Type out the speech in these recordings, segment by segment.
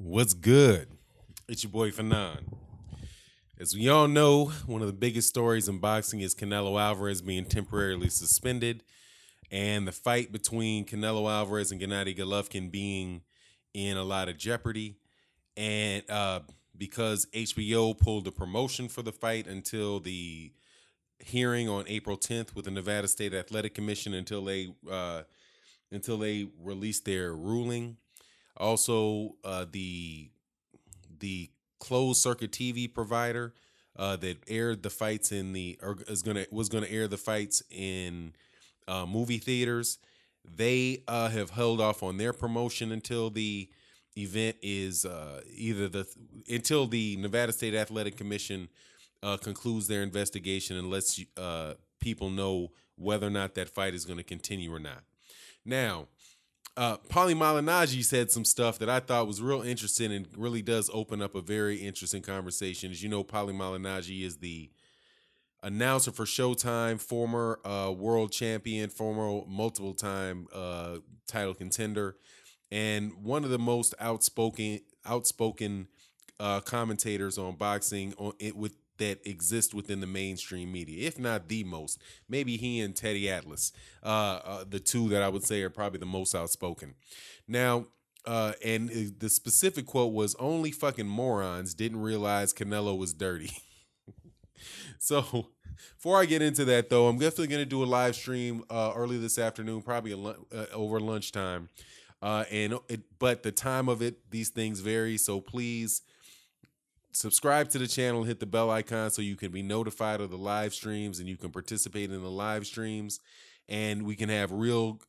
What's good? It's your boy Fanon. As we all know, one of the biggest stories in boxing is Canelo Alvarez being temporarily suspended, and the fight between Canelo Alvarez and Gennady Golovkin being in a lot of jeopardy. And because HBO pulled the promotion for the fight until the hearing on April 10th with the Nevada State Athletic Commission until they release their ruling. Also, the closed circuit TV provider that aired the fights in the or is gonna was gonna air the fights in movie theaters. They have held off on their promotion until the event is either the until the Nevada State Athletic Commission concludes their investigation and lets people know whether or not that fight is going to continue or not. Now, Paulie Malignaggi said some stuff that I thought was real interesting and really does open up a very interesting conversation. As you know, Paulie Malignaggi is the announcer for Showtime, former world champion, former multiple-time title contender, and one of the most outspoken commentators on boxing that exist within the mainstream media, if not the most. Maybe he and Teddy Atlas, the two that I would say are probably the most outspoken. Now, and the specific quote was, "Only fucking morons didn't realize Canelo was dirty." So, before I get into that, though, I'm definitely going to do a live stream early this afternoon, probably over lunchtime. But the time of it, these things vary. So please subscribe to the channel, hit the bell icon so you can be notified of the live streams and you can participate in the live streams, and we can have real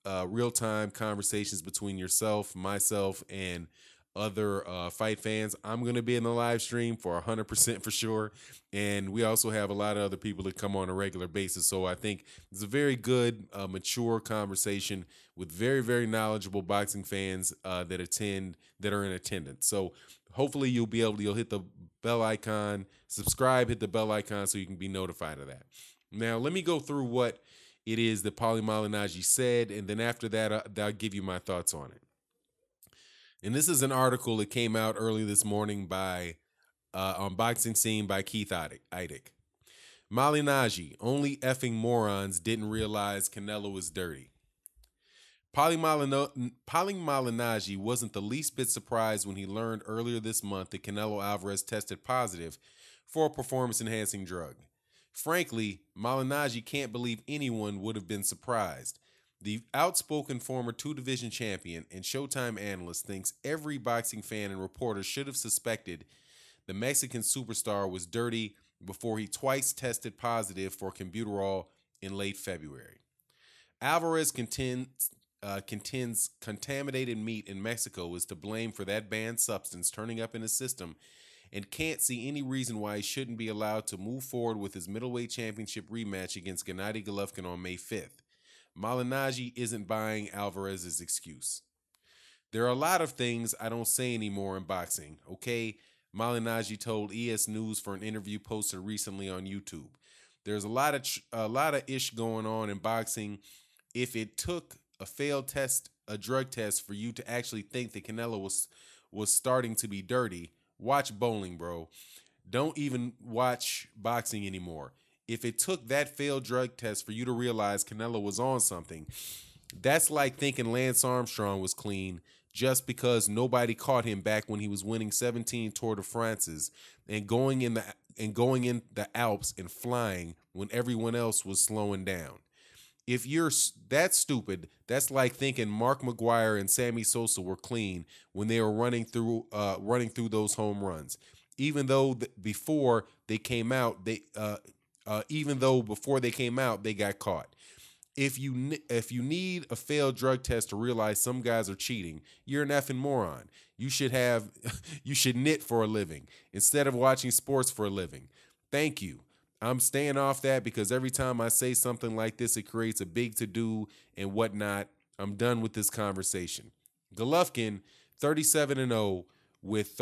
time conversations between yourself, myself, and other fight fans. I'm going to be in the live stream for 100% for sure, and we also have a lot of other people that come on a regular basis. So I think it's a very good, mature conversation with very, very knowledgeable boxing fans that are in attendance. So hopefully you'll hit the bell icon, subscribe, hit the bell icon so you can be notified of that. Now, let me go through what it is that Paulie Malignaggi said, and then after that, I'll give you my thoughts on it. And this is an article that came out early this morning by on Boxing Scene by Keith Eidick. Malignaggi, only effing morons didn't realize Canelo was dirty. Paulie Malignaggi wasn't the least bit surprised when he learned earlier this month that Canelo Alvarez tested positive for a performance-enhancing drug. Frankly, Malignaggi can't believe anyone would have been surprised. The outspoken former two-division champion and Showtime analyst thinks every boxing fan and reporter should have suspected the Mexican superstar was dirty before he twice tested positive for Clenbuterol in late February. Alvarez contends contaminated meat in Mexico is to blame for that banned substance turning up in his system and can't see any reason why he shouldn't be allowed to move forward with his middleweight championship rematch against Gennady Golovkin on May 5th. Malignaggi isn't buying Alvarez's excuse. There are a lot of things I don't say anymore in boxing, okay? Malignaggi told ES News for an interview posted recently on YouTube. There's a lot of ish going on in boxing. If it took a drug test for you to actually think that Canelo was starting to be dirty, watch bowling, bro. Don't even watch boxing anymore. If it took that failed drug test for you to realize Canelo was on something, that's like thinking Lance Armstrong was clean just because nobody caught him back when he was winning 17 Tour de France's and going in the Alps and flying when everyone else was slowing down. If you're that stupid, that's like thinking Mark McGwire and Sammy Sosa were clean when they were running through those home runs. Even though before they came out, they got caught. If you need a failed drug test to realize some guys are cheating, you're an effing moron. You should knit for a living instead of watching sports for a living. Thank you. I'm staying off that because every time I say something like this, it creates a big to-do and whatnot. I'm done with this conversation. Golovkin, 37-0 with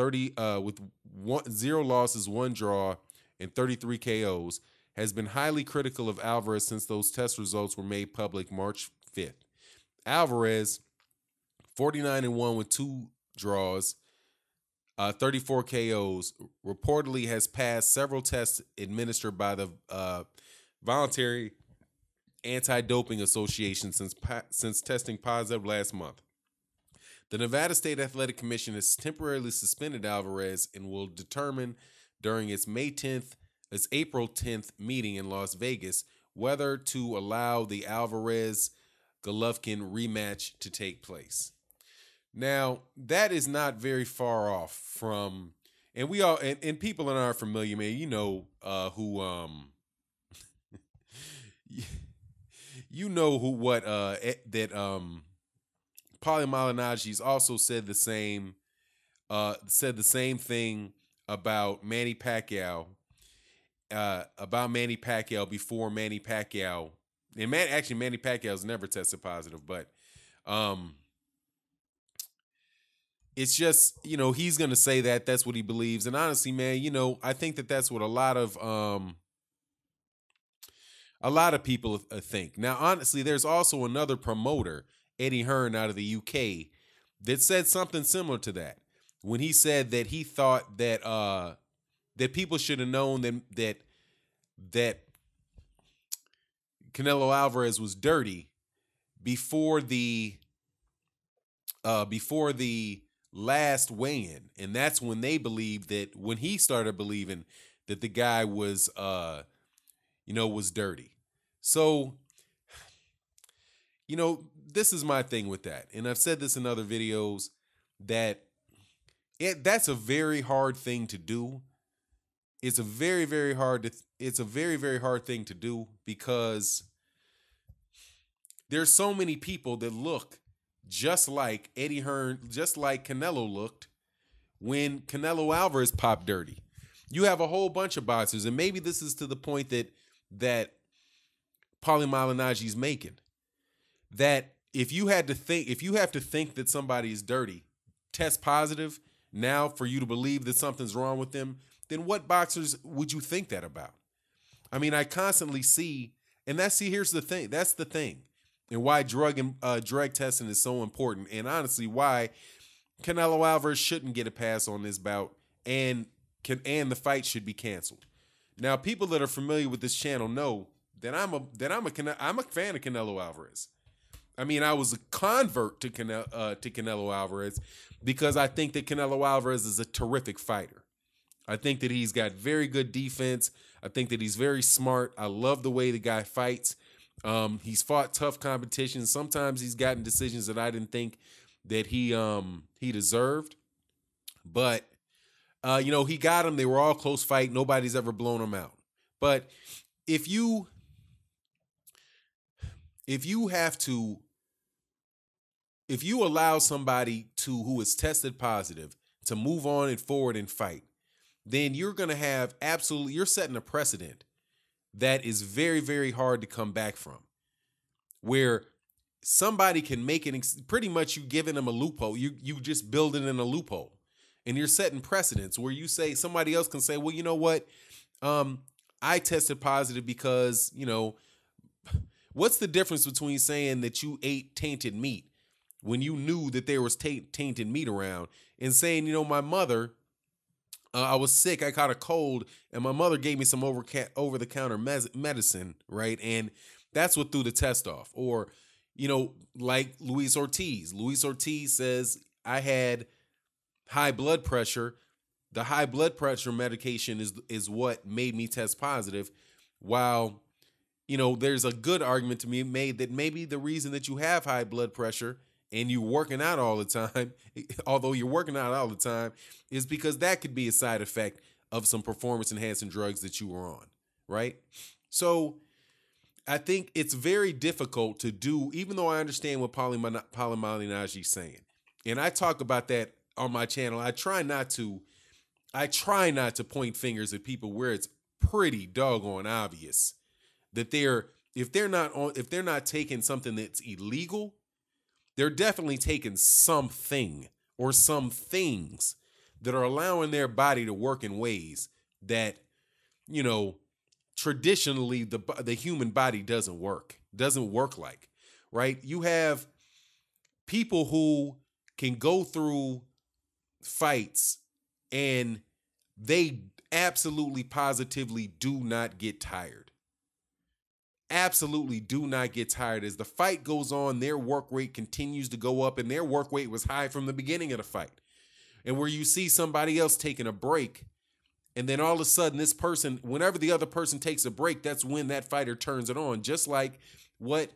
0 losses, 1 draw, and 33 KOs, has been highly critical of Alvarez since those test results were made public March 5th. Alvarez, 49-1 with 2 draws, 34 KOs, reportedly has passed several tests administered by the Voluntary Anti-Doping Association since testing positive last month. The Nevada State Athletic Commission has temporarily suspended Alvarez and will determine during its April 10th meeting in Las Vegas whether to allow the Alvarez Golovkin rematch to take place. Now, that is not very far off from, and we all, and people that aren't familiar, man, you know who you know who what that Paulie Malignaggi's also said the same thing about Manny Pacquiao before Manny Pacquiao, and Manny Pacquiao's never tested positive, but it's just, he's gonna say that that's what he believes, and honestly, man, I think that that's what a lot of people think. Now, honestly, there's also another promoter, Eddie Hearn, out of the UK, that said something similar to that when he said that he thought that that people should have known that Canelo Alvarez was dirty before the last weigh-in, and that's when they believed that, when he started believing that the guy was was dirty. So, this is my thing with that, and I've said this in other videos, that that's a very hard thing to do. It's a very, very hard thing to do, because there's so many people that look just like Eddie Hearn, just like Canelo looked when Canelo Alvarez popped dirty. You have a whole bunch of boxers, and maybe this is to the point that Paulie Malignaggi's making, that if you have to think that somebody is dirty, test positive now for you to believe that something's wrong with them, then what boxers would you think that about? I mean, I constantly see, and here's the thing. That's the thing, and why drug testing is so important, and honestly, why Canelo Alvarez shouldn't get a pass on this bout, and the fight should be canceled. Now, people that are familiar with this channel know that I'm a fan of Canelo Alvarez. I mean, I was a convert to Canelo Alvarez because I think that Canelo Alvarez is a terrific fighter. I think that he's got very good defense. I think that he's very smart. I love the way the guy fights. He's fought tough competition. Sometimes he's gotten decisions that I didn't think that he deserved. But he got him. They were all close fight. Nobody's ever blown him out. But if you allow somebody who is tested positive to move on and forward and fight, then you're going to have you're setting a precedent that is very, very hard to come back from, where somebody can make it, pretty much you giving them a loophole. You just building in a loophole, and you're setting precedents where you say, somebody else can say, well, you know what? I tested positive because, what's the difference between saying that you ate tainted meat when you knew that there was tainted meat around, and saying, my mother, I was sick, I caught a cold, and my mother gave me some over-the-counter medicine, right? And that's what threw the test off. Or, like Luis Ortiz. Luis Ortiz says, I had high blood pressure. The high blood pressure medication is what made me test positive, while, there's a good argument to be made that maybe the reason that you have high blood pressure and you're working out all the time, although you're working out all the time, is because that could be a side effect of some performance-enhancing drugs that you were on, right? So I think it's very difficult to do, even though I understand what Paulie Malignaggi is saying. And I talk about that on my channel. I try not to point fingers at people where it's pretty doggone obvious that if they're not taking something that's illegal, they're definitely taking something or some things that are allowing their body to work in ways that, traditionally the human body doesn't work like, right? You have people who can go through fights and they absolutely positively do not get tired. Absolutely do not get tired. As the fight goes on, their work rate continues to go up, and their work rate was high from the beginning of the fight. And where you see somebody else taking a break, and then all of a sudden this person, whenever the other person takes a break, that's when that fighter turns it on. Just like what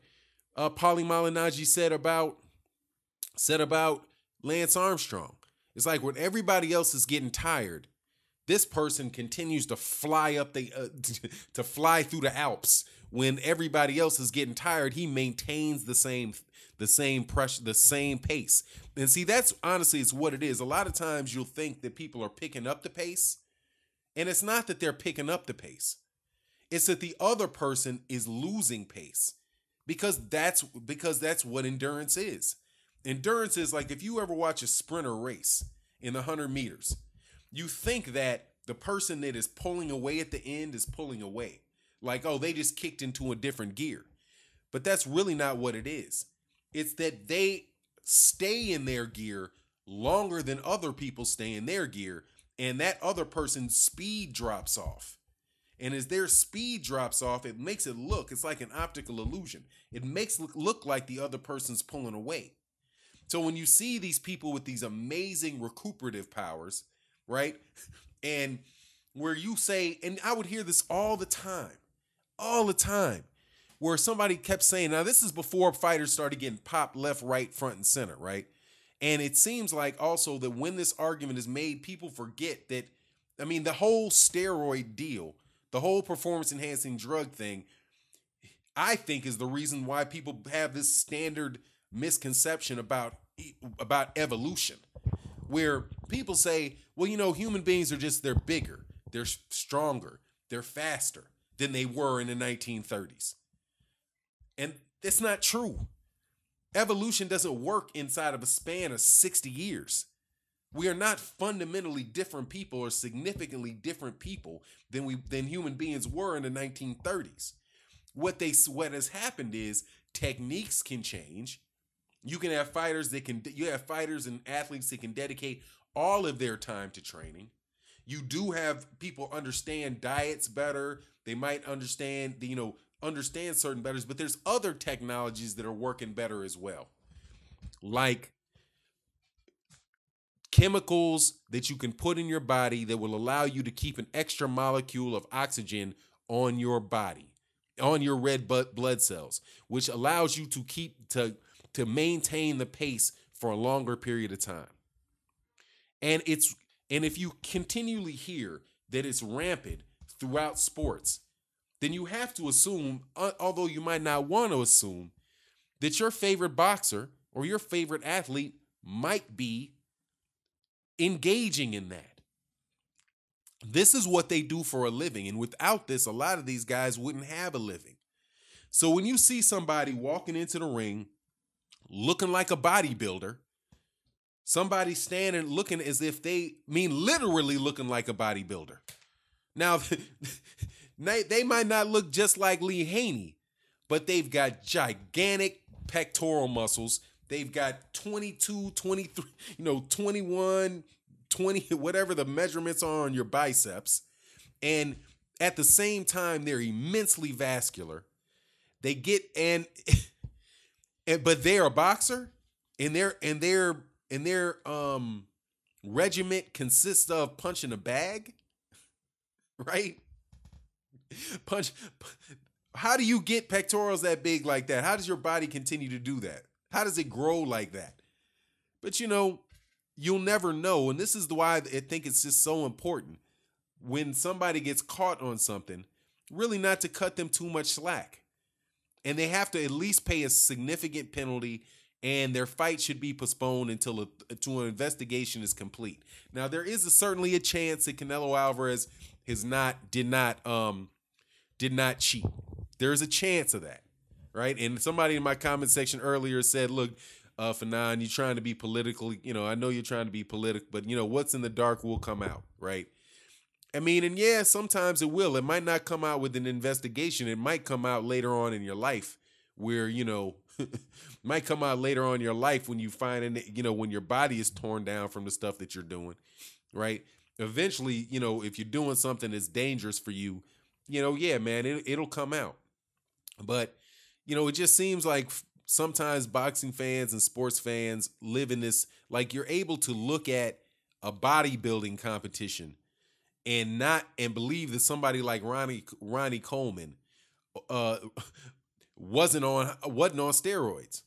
Paulie Malignaggi said about Lance Armstrong. It's like when everybody else is getting tired, this person continues to fly up to fly through the Alps. When everybody else is getting tired, he maintains the same pressure, the same pace. And see, that's honestly, it's what it is. A lot of times you'll think that people are picking up the pace, and it's not that they're picking up the pace. It's that the other person is losing pace, because that's what endurance is. Endurance is like, if you ever watch a sprinter race in the 100 meters, you think that the person that is pulling away at the end is pulling away. Like, oh, they just kicked into a different gear. But that's really not what it is. It's that they stay in their gear longer than other people stay in their gear, and that other person's speed drops off. And as their speed drops off, it makes it look, it's like an optical illusion. It makes it look like the other person's pulling away. So when you see these people with these amazing recuperative powers, right? And where you say, and I would hear this all the time, where somebody kept saying, now this is before fighters started getting popped left, right, front, and center, right? And it seems like also that when this argument is made, people forget that, I mean, the whole steroid deal, the whole performance enhancing drug thing, I think is the reason why people have this standard misconception about evolution, where people say, well, human beings are just, they're bigger, they're stronger, they're faster than they were in the 1930s. And that's not true. Evolution doesn't work inside of a span of 60 years. We are not fundamentally different people or significantly different people than human beings were in the 1930s. What has happened is techniques can change. You can have fighters and athletes that can dedicate all of their time to training. You do have people understand diets better. They might understand certain betters, but there's other technologies that are working better as well. Like chemicals that you can put in your body that will allow you to keep an extra molecule of oxygen on your body, on your red blood cells, which allows you to maintain the pace for a longer period of time. And if you continually hear that it's rampant throughout sports, then you have to assume, although you might not want to assume, that your favorite boxer or your favorite athlete might be engaging in that. This is what they do for a living, and without this, a lot of these guys wouldn't have a living. So when you see somebody walking into the ring looking like a bodybuilder, somebody standing looking as if literally looking like a bodybuilder. Now, they might not look just like Lee Haney, but they've got gigantic pectoral muscles. They've got 22, 23, 21, 20, whatever the measurements are on your biceps. And at the same time, they're immensely vascular. But they're a boxer, and their regiment consists of punching a bag, right? How do you get pectorals that big like that? How does your body continue to do that? How does it grow like that? But you'll never know. And this is why I think it's just so important when somebody gets caught on something, really not to cut them too much slack. And they have to at least pay a significant penalty, and their fight should be postponed until an investigation is complete. Now, there is certainly a chance that Canelo Alvarez did not cheat. There is a chance of that, right? And somebody in my comment section earlier said, look, Fanon, you're trying to be political. I know you're trying to be political, but, what's in the dark will come out, right? I mean, and yeah, sometimes it will. It might not come out with an investigation. It might come out later on in your life where, might come out later on in your life when you find, when your body is torn down from the stuff that you're doing, right? eventually, if you're doing something that's dangerous for you, yeah, man, it'll come out. But, it just seems like sometimes boxing fans and sports fans live in this, like you're able to look at a bodybuilding competition and believe that somebody like Ronnie Coleman uh wasn't on steroids,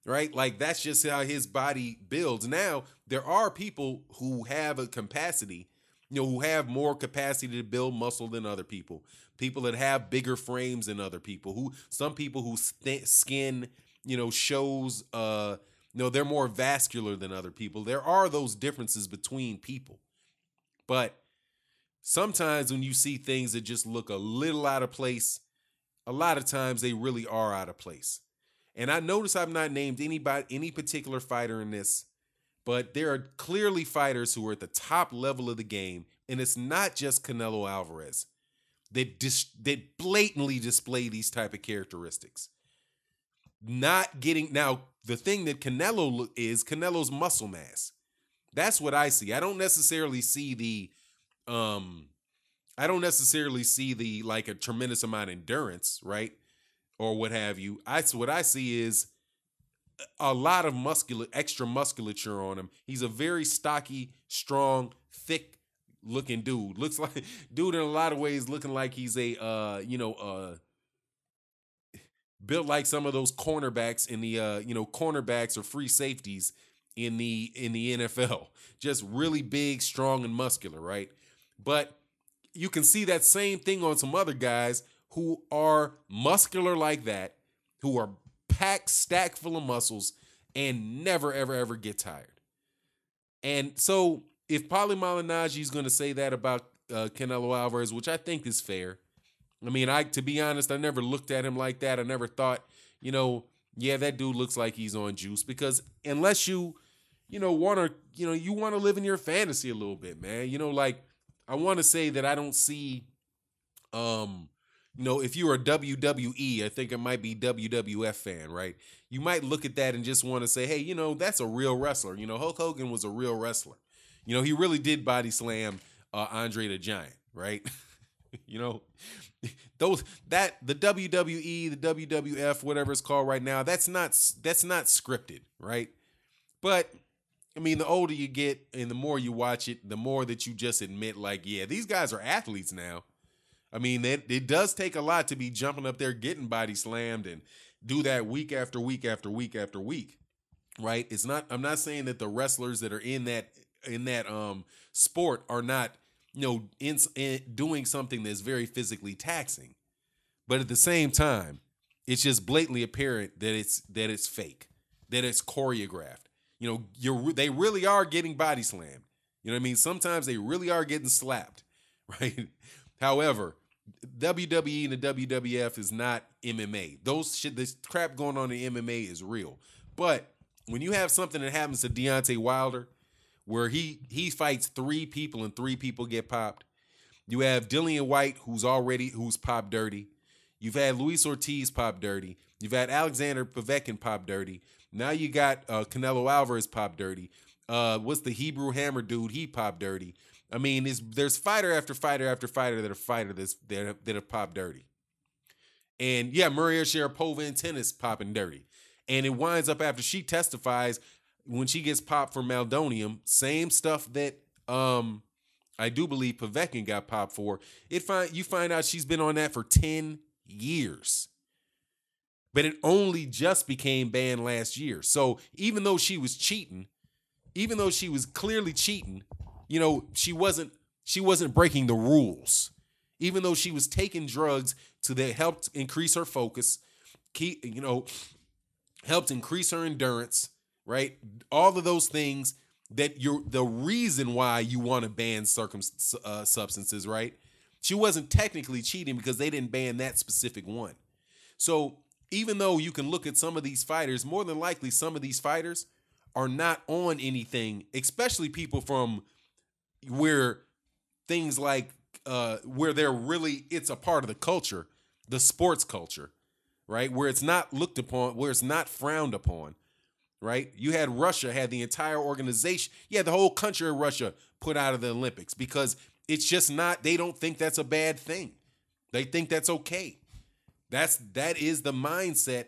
right? Like that's just how his body builds. Now, there are people who have a capacity, who have more capacity to build muscle than other people. People that have bigger frames than other people. Some people whose skin, shows they're more vascular than other people. There are those differences between people. But sometimes when you see things that just look a little out of place, a lot of times they really are out of place. And I notice I've not named any particular fighter in this, but there are clearly fighters who are at the top level of the game, and it's not just Canelo Alvarez that blatantly display these type of characteristics. Not getting now the thing that Canelo's muscle mass. That's what I see. I don't necessarily see the like a tremendous amount of endurance, right? Or what have you. What I see is a lot of extra musculature on him. He's a very stocky, strong, thick looking dude. Looks like dude in a lot of ways looking like he's built like some of those cornerbacks in the cornerbacks or free safeties in the NFL. Just really big, strong, and muscular, right? But you can see that same thing on some other guys who are muscular like that, who are packed, stacked full of muscles, and never, ever, ever get tired. And so if Paulie Malignaggi is going to say that about Canelo Alvarez, which I think is fair. I mean, to be honest, I never looked at him like that. I never thought, yeah, that dude looks like he's on juice, because unless you want to live in your fantasy a little bit, man. Like I want to say that I don't see, if you're a WWE, I think it might be WWF fan, right? You might look at that and just want to say, hey, that's a real wrestler. Hulk Hogan was a real wrestler. He really did body slam Andre the Giant, right? The WWE, the WWF, whatever it's called right now, that's not scripted, right? But I mean, the older you get and the more you watch it, the more that you just admit, like, yeah, these guys are athletes now. I mean, it does take a lot to be jumping up there, getting body slammed, and do that week after week after week after week, right? I'm not saying that the wrestlers that are in that sport are not, doing something that's very physically taxing. But at the same time, it's just blatantly apparent that it's fake, that it's choreographed. They really are getting body slammed. You know what I mean? Sometimes they really are getting slapped, right? However, WWE and the WWF is not MMA. This crap going on in MMA is real. But when you have something that happens to Deontay Wilder, where he fights 3 people and 3 people get popped, you have Dillian White who's popped dirty. You've had Luis Ortiz pop dirty. You've had Alexander Povetkin pop dirty. Now you got Canelo Alvarez pop dirty. What's the Hebrew Hammer dude? He popped dirty. I mean, there's fighter after fighter after fighter that have popped dirty. And yeah, Maria Sharapova in tennis popping dirty. And it winds up after she testifies when she gets popped for meldonium, same stuff that I do believe Povetkin got popped for. You find out she's been on that for 10 years. But it only just became banned last year. So even though she was cheating, even though she was clearly cheating, she wasn't breaking the rules. Even though she was taking drugs that helped increase her focus, helped increase her endurance, right? All of those things that the reason why you want to ban substances, right? She wasn't technically cheating because they didn't ban that specific one. So even though you can look at some of these fighters, more than likely some of these fighters are not on anything, especially people from where things like where it's a part of the culture, the sports culture, right? Where it's not looked upon, where it's not frowned upon. right? You had Russia, had the entire organization, you had the whole country of Russia put out of the Olympics because it's just not, they don't think that's a bad thing. They think that's okay. That is the mindset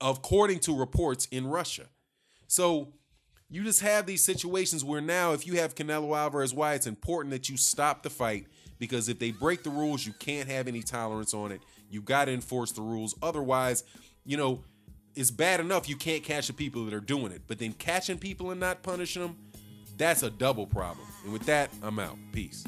according to reports in Russia. So you just have these situations where now if you have Canelo Alvarez, why it's important that you stop the fight, because if they break the rules, you can't have any tolerance on it. You got to enforce the rules. Otherwise, it's bad enough you can't catch the people that are doing it, but then catching people and not punishing them, that's a double problem. And with that, I'm out. Peace.